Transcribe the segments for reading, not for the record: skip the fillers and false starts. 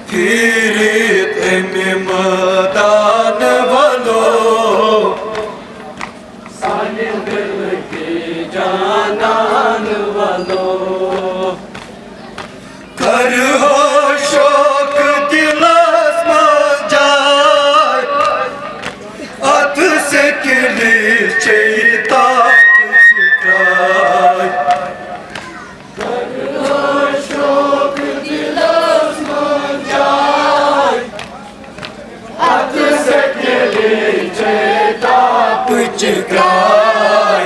फिरित मैदान वालों, साने दिल के जानान वालों, कर हो शौक दिलस में जाए, अथ से किली चेता चित्राय, कर हो शौक दिलस में जाए, अथ से किली चेता चित्राय,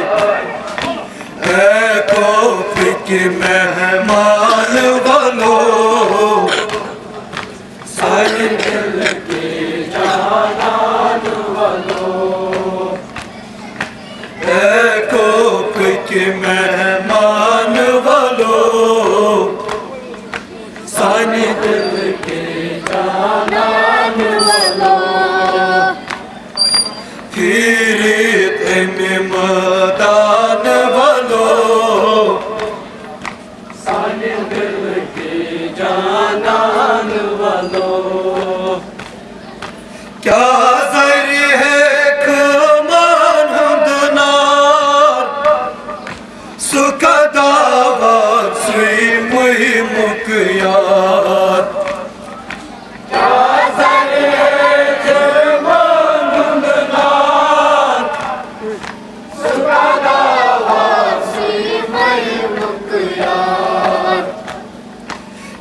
खौफ के मेहमान वालों, साने दिल के जानान वालों, खौफ के मेहमान वालों, साने दिल के जानान वालों, फिरित मैदान वालों, साने दिल के जानान वालों, क्या ज़री है कमान हुंदनार, सुखदावार सुई मुही मुखयार,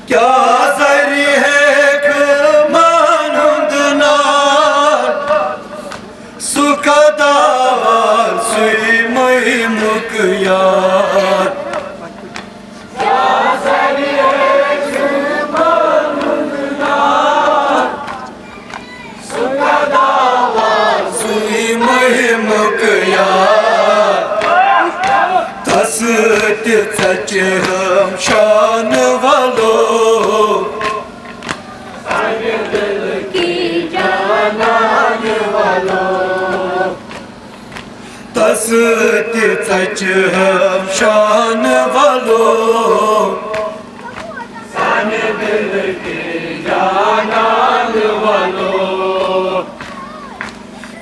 क्या ज़री है कमान हुंदनार, सुखदावार सुई मुही मुखयार, सुई मुही मुखयार, तसत सच हम शान वालों, साने दिल की जानान वालों, तसत सच हम शान वालों, साने दिल की जानान वालों,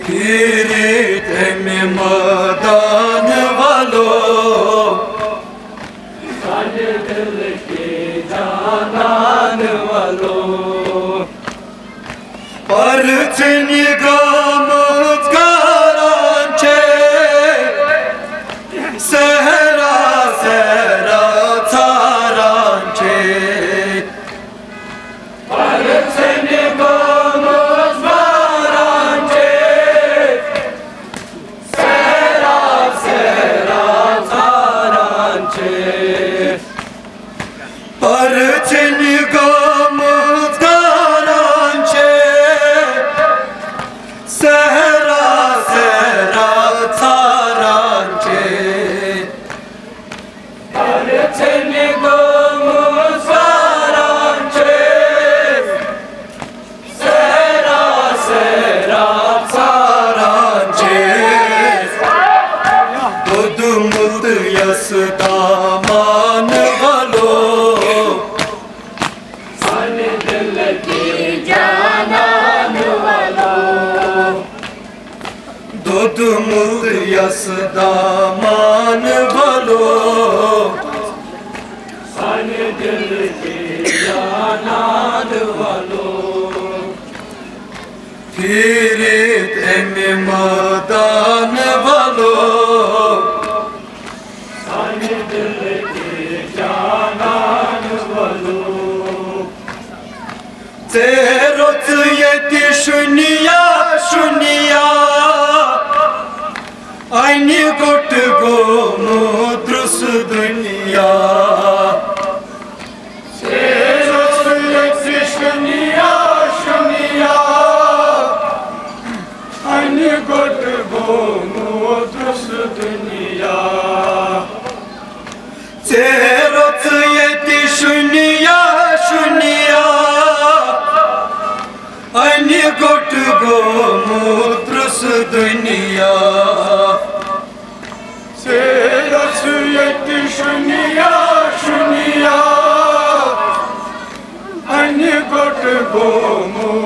फिरित मैदान वालों, साने दिल के जानान वालों, परच निगाम करांचे, सहरा सहरा थारांचे, परचने गोमस्वारांचे, सेरा सेरा थारांचे, परच निगाम करांचे, सहरा सहरा थारांचे, परचने गोमस्वारांचे, सेरा सेरा थारांचे, दूध मुद यस दामान वालों, साने दिल की जानान वालों, दूध मुद यस दामान वालों, साने दिल की जानान वालों, फिरित मैदान वालों, साने दिल की जानान वालों, तेरोत यति शुनिया शुनिया, आईनी गुट गो मुद्रुस दुनिया, शुनिया शुनिया, अन्य गुट गोमो दुस दुनिया, तेरोत यति शुनिया शुनिया, आईनी गुट गो मुद्रुस दुनिया, शुनिया शुनिया, अन्य घुट गोमूत्र